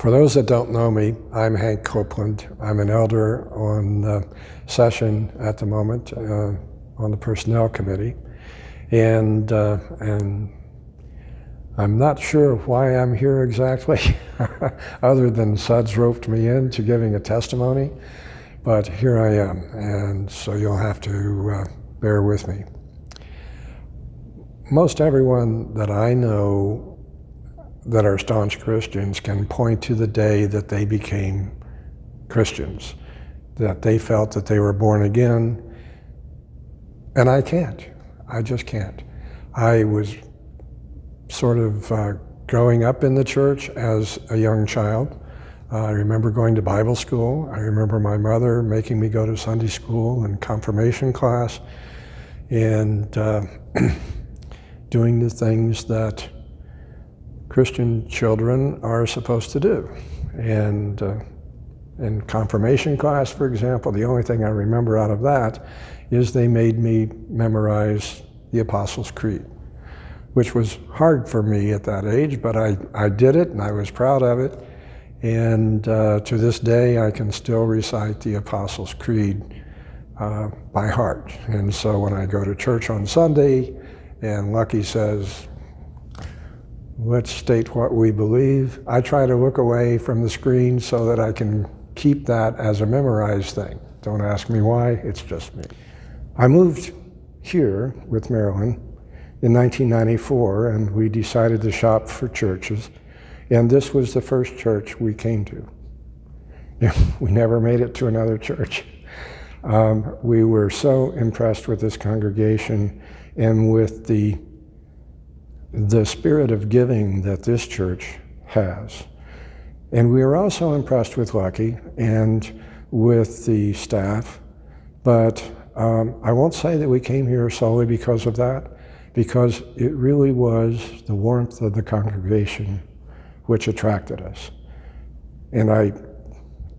For those that don't know me, I'm Hank Copeland. I'm an elder on session at the moment on the Personnel Committee. And I'm not sure why I'm here exactly, other than Suds roped me into giving a testimony, but here I am, and so you'll have to bear with me. Most everyone that I know that are staunch Christians can point to the day that they became Christians, that they felt that they were born again, and I can't. I just can't. I was sort of growing up in the church as a young child. I remember going to Bible school. I remember my mother making me go to Sunday school and confirmation class, and doing the things that Christian children are supposed to do. And in confirmation class, for example, the only thing I remember out of that is they made me memorize the Apostles' Creed, which was hard for me at that age, but I did it and I was proud of it. And to this day, I can still recite the Apostles' Creed by heart. And so when I go to church on Sunday and Lucky says, "Let's state what we believe," I try to look away from the screen so that I can keep that as a memorized thing. Don't ask me why, it's just me. I moved here with Marilyn in 1994, and we decided to shop for churches, and this was the first church we came to. We never made it to another church. We were so impressed with this congregation and with the spirit of giving that this church has. And we were also impressed with Lucky and with the staff, but I won't say that we came here solely because of that, because it really was the warmth of the congregation which attracted us. And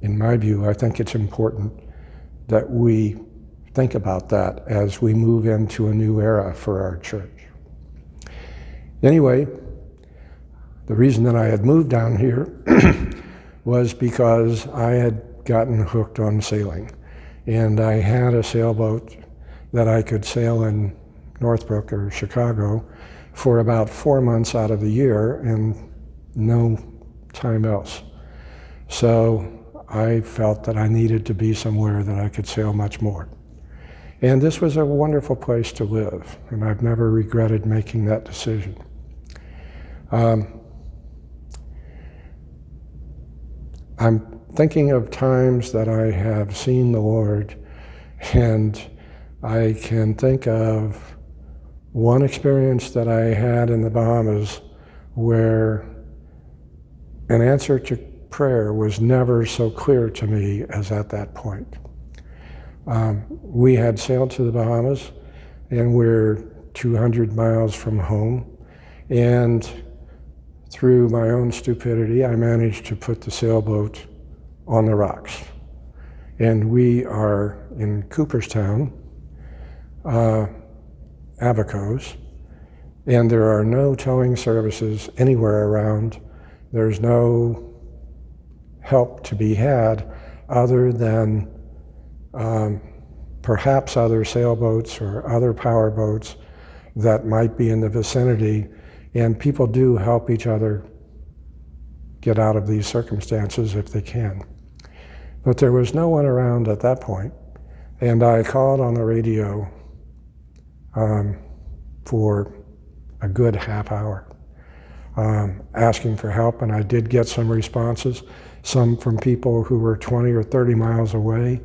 in my view, I think it's important that we think about that as we move into a new era for our church. Anyway, the reason that I had moved down here was because I had gotten hooked on sailing. And I had a sailboat that I could sail in Northbrook or Chicago for about 4 months out of the year and no time else. So I felt that I needed to be somewhere that I could sail much more. And this was a wonderful place to live, and I've never regretted making that decision. I'm thinking of times that I have seen the Lord, and I can think of one experience that I had in the Bahamas where an answer to prayer was never so clear to me as at that point. We had sailed to the Bahamas, and we're 200 miles from home, and through my own stupidity, I managed to put the sailboat on the rocks. And we are in Cooperstown, Abacos, and there are no towing services anywhere around. There's no help to be had other than perhaps other sailboats or other power boats that might be in the vicinity. And people do help each other get out of these circumstances if they can. But there was no one around at that point, and I called on the radio for a good half hour, asking for help, and I did get some responses, some from people who were 20 or 30 miles away,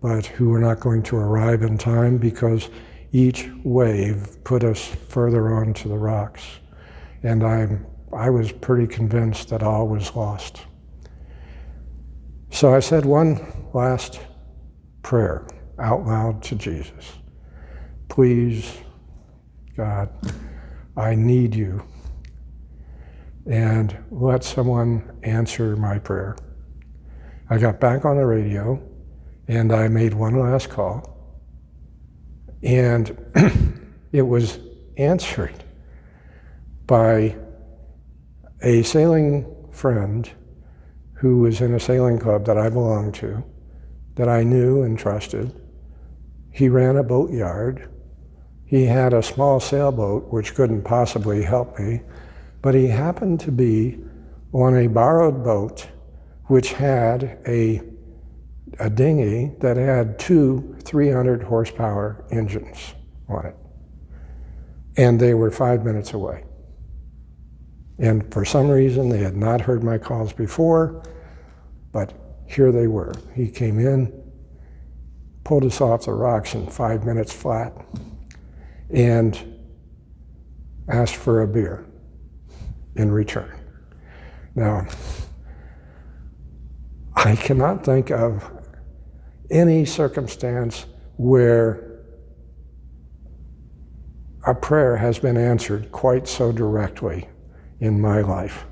but who were not going to arrive in time because each wave put us further onto the rocks. And I was pretty convinced that all was lost. So I said one last prayer out loud to Jesus. Please, God, I need you. And let someone answer my prayer. I got back on the radio and I made one last call. And it was answered by a sailing friend who was in a sailing club that I belonged to, that I knew and trusted. He ran a boat yard. He had a small sailboat, which couldn't possibly help me, but he happened to be on a borrowed boat, which had a dinghy that had two 300 horsepower engines on it. And they were 5 minutes away. And for some reason, they had not heard my calls before, but here they were. He came in, pulled us off the rocks in 5 minutes flat, and asked for a beer in return. Now, I cannot think of any circumstance where a prayer has been answered quite so directly in my life,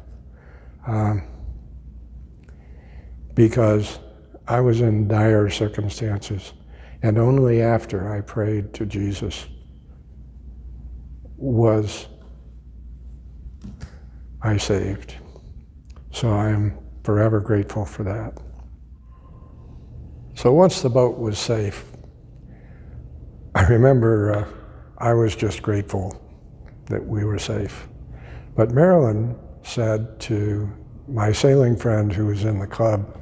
because I was in dire circumstances, and only after I prayed to Jesus was I saved. So I am forever grateful for that. So once the boat was safe, I remember I was just grateful that we were safe. But Marilyn said to my sailing friend who was in the club,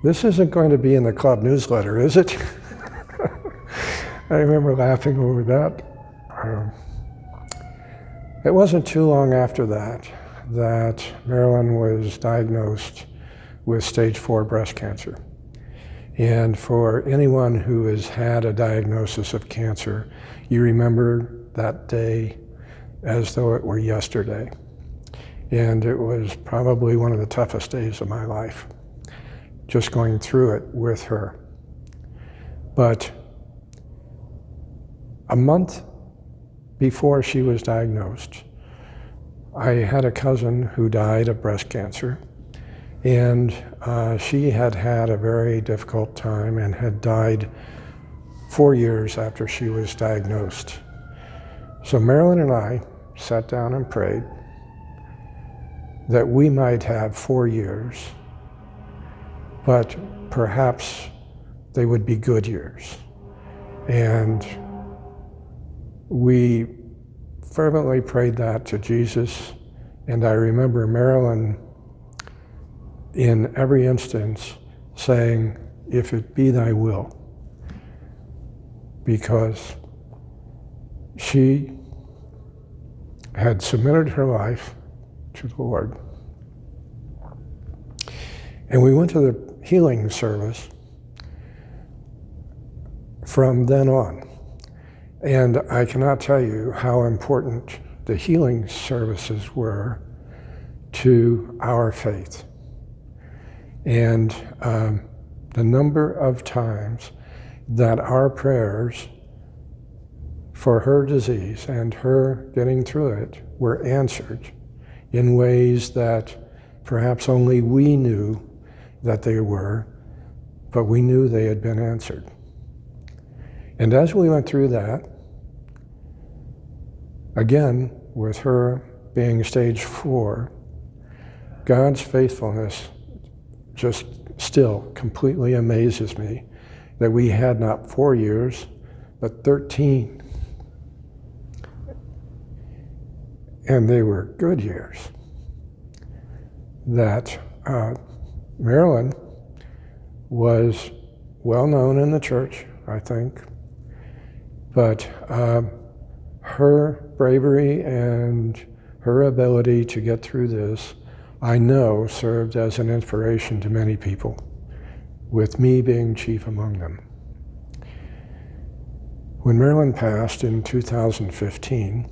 "This isn't going to be in the club newsletter, is it?" I remember laughing over that. It wasn't too long after that Marilyn was diagnosed with stage 4 breast cancer. And for anyone who has had a diagnosis of cancer, you remember that day as though it were yesterday. And it was probably one of the toughest days of my life, just going through it with her. But a month before she was diagnosed, I had a cousin who died of breast cancer, and she had had a very difficult time and had died 4 years after she was diagnosed. So Marilyn and I sat down and prayed that we might have 4 years, but perhaps they would be good years. And we fervently prayed that to Jesus, and I remember Marilyn in every instance saying, "If it be thy will," because she had submitted her life to the Lord. And we went to the healing service from then on. And I cannot tell you how important the healing services were to our faith. And the number of times that our prayers for her disease and her getting through it were answered in ways that perhaps only we knew that they were, but we knew they had been answered. And as we went through that, again, with her being stage 4, God's faithfulness just still completely amazes me that we had not 4 years, but 13. And they were good years. That Marilyn was well known in the church, I think, but her bravery and her ability to get through this, I know, served as an inspiration to many people, with me being chief among them. When Marilyn passed in 2015,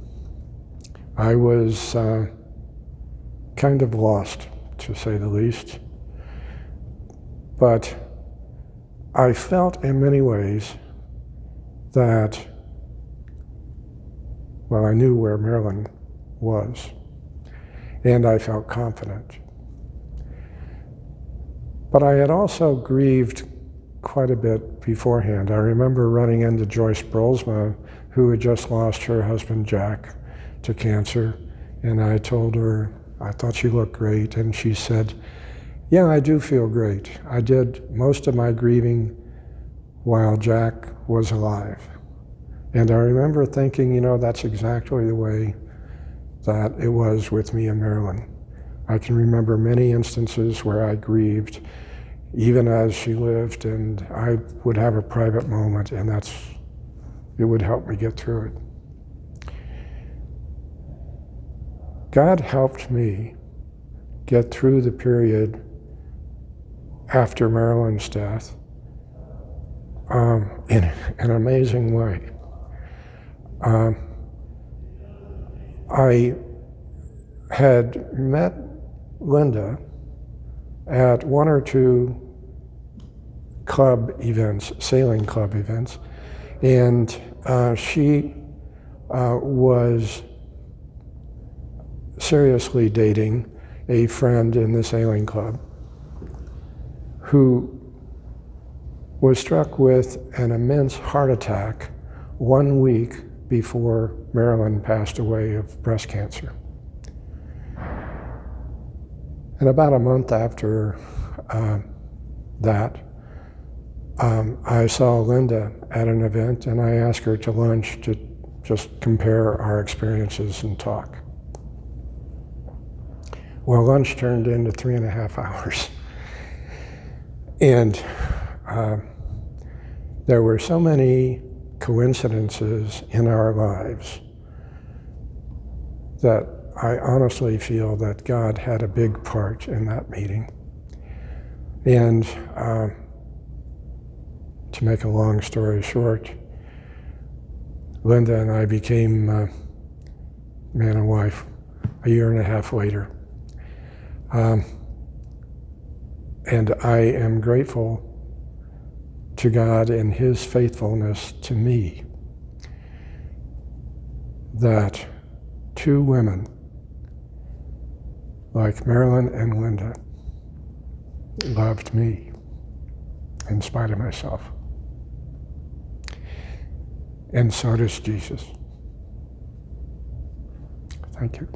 I was kind of lost, to say the least. But I felt in many ways that, well, I knew where Marilyn was, and I felt confident. But I had also grieved quite a bit beforehand. I remember running into Joyce Brolsma, who had just lost her husband, Jack, to cancer, and I told her I thought she looked great, and she said, Yeah, I do feel great. I did most of my grieving while Jack was alive. And I remember thinking, you know, that's exactly the way that it was with me and Marilyn. I can remember many instances where I grieved even as she lived, and I would have a private moment, and it would help me get through it. God helped me get through the period after Marilyn's death in an amazing way. I had met Linda at one or two club events, sailing club events, and she was seriously dating a friend in the sailing club who was struck with an immense heart attack 1 week before Marilyn passed away of breast cancer. And about a month after that, I saw Linda at an event, and I asked her to lunch to just compare our experiences and talk. Well, lunch turned into 3.5 hours. And there were so many coincidences in our lives that I honestly feel that God had a big part in that meeting. And to make a long story short, Linda and I became man and wife a 1.5 years later. And I am grateful to God and His faithfulness to me that two women like Marilyn and Linda loved me in spite of myself. And so does Jesus. Thank you.